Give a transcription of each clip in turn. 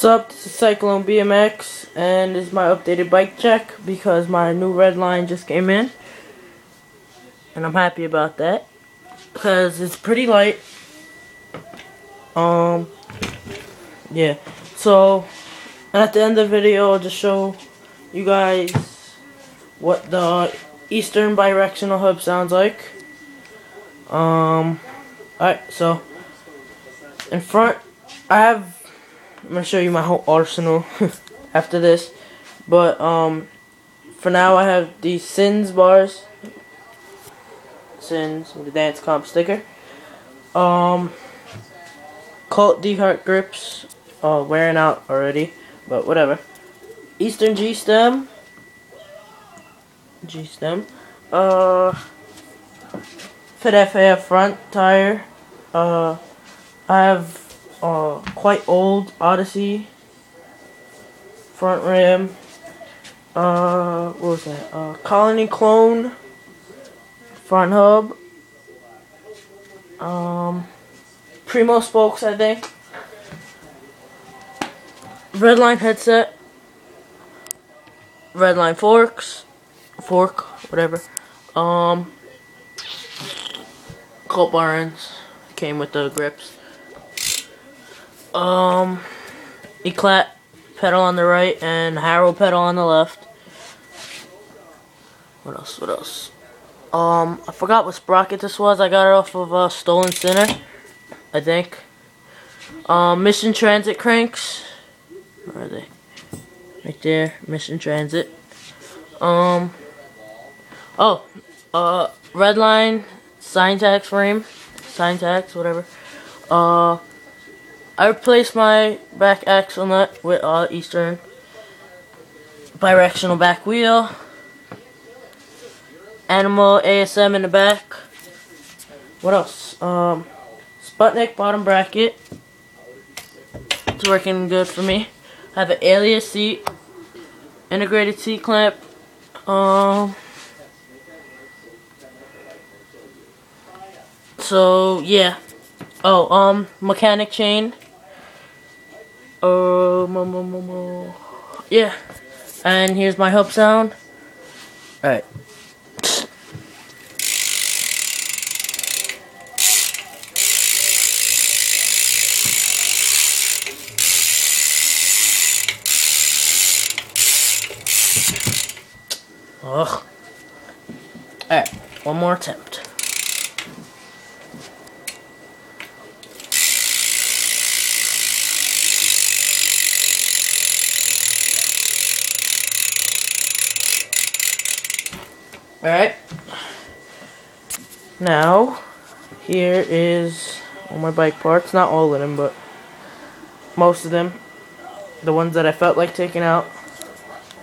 What's up? This is Cyclone BMX, and this is my updated bike check because my new Redline just came in, and I'm happy about that because it's pretty light. Yeah. So, at the end of the video, I'll just show you guys what the Eastern bidirectional hub sounds like. Alright, so in front, I'm gonna show you my whole arsenal after this, but for now I have these Sins bars, Sins with the dance comp sticker, Cult D-Heart grips, wearing out already, but whatever. Eastern G-stem, Fit FAF front tire. I have quite old Odyssey front rim. What was that? Colony Clone front hub. Primo spokes, I think. Redline headset. Redline fork, whatever. Colt Barnes came with the grips. Eclat pedal on the right and Harrow pedal on the left. What else? I forgot what sprocket this was. I got it off of Stolen Sinner, I think. Mission Transit cranks. Where are they? Right there, Mission Transit. Redline Syntax frame. Syntax, whatever. I replaced my back axle nut with Eastern bidirectional back wheel. Animal ASM in the back. What else? Sputnik bottom bracket. It's working good for me. I have an alias seat. Integrated seat clamp. So yeah. Mechanic chain. Yeah. And here's my hub sound. Alright. Alright, one more attempt. Alright. Now, here is all my bike parts. Not all of them, but most of them. The ones that I felt like taking out.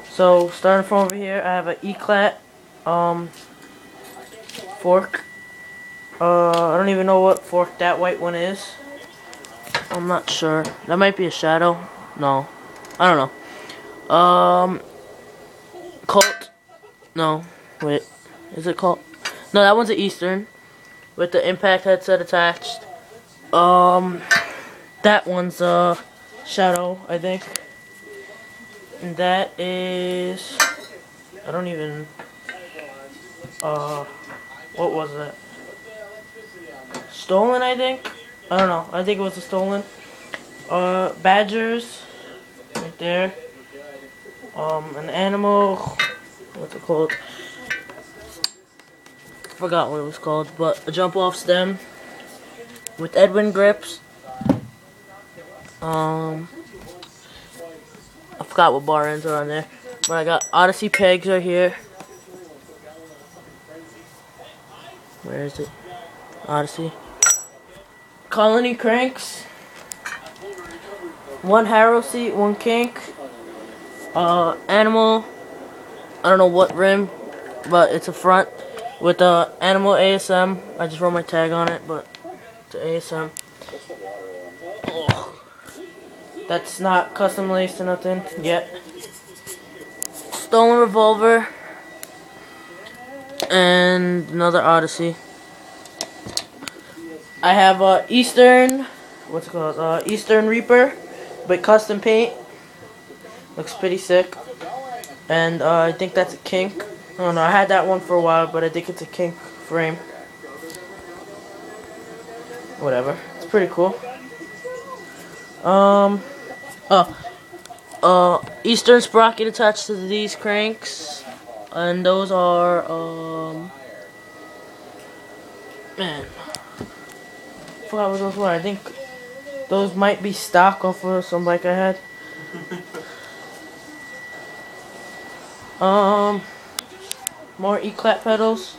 So, starting from over here, I have an Eclat fork. I don't even know what fork that white one is. I'm not sure. That might be a Shadow. No. I don't know. Colt. No. Wait. Is it Colt? No, that one's an Eastern. With the impact headset attached. That one's a Shadow, I think. And that is, I don't even, what was that? Stolen, I think? I don't know. I think it was a Stolen. Badgers, right there. An animal, what's it called? Forgot what it was called, but a jump off stem with Edwin grips. I forgot what bar ends are on there, but I got Odyssey pegs right here. Where is it? Odyssey. Colony cranks. One Harrow seat, one kink. Animal. I don't know what rim, but it's a front with the Animal ASM. I just wrote my tag on it, but it's an ASM. That's not custom laced or nothing yet. Stolen revolver. And another Odyssey. I have Eastern, what's it called? Eastern Reaper But custom paint. Looks pretty sick. And I think that's a kink. I don't know, I had that one for a while, but I think it's a kink frame. Whatever. It's pretty cool. Eastern sprocket attached to these cranks. And those are, man. I forgot what those were. I think those might be stock off of some bike I had. More E-clap pedals.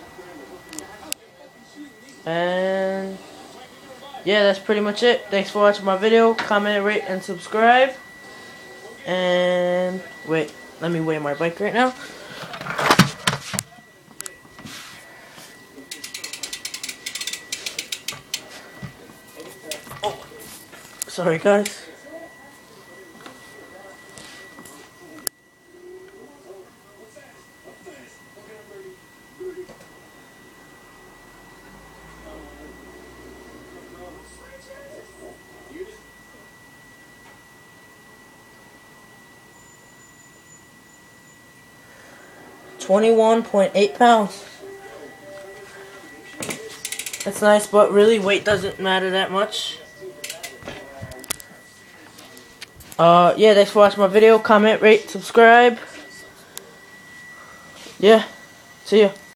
And yeah, that's pretty much it. Thanks for watching my video. Comment, rate, and subscribe. And wait, let me weigh my bike right now. Oh, sorry guys. £21.8. That's nice, but really weight doesn't matter that much. Yeah, thanks for watching my video. Comment, rate, subscribe. Yeah, see ya.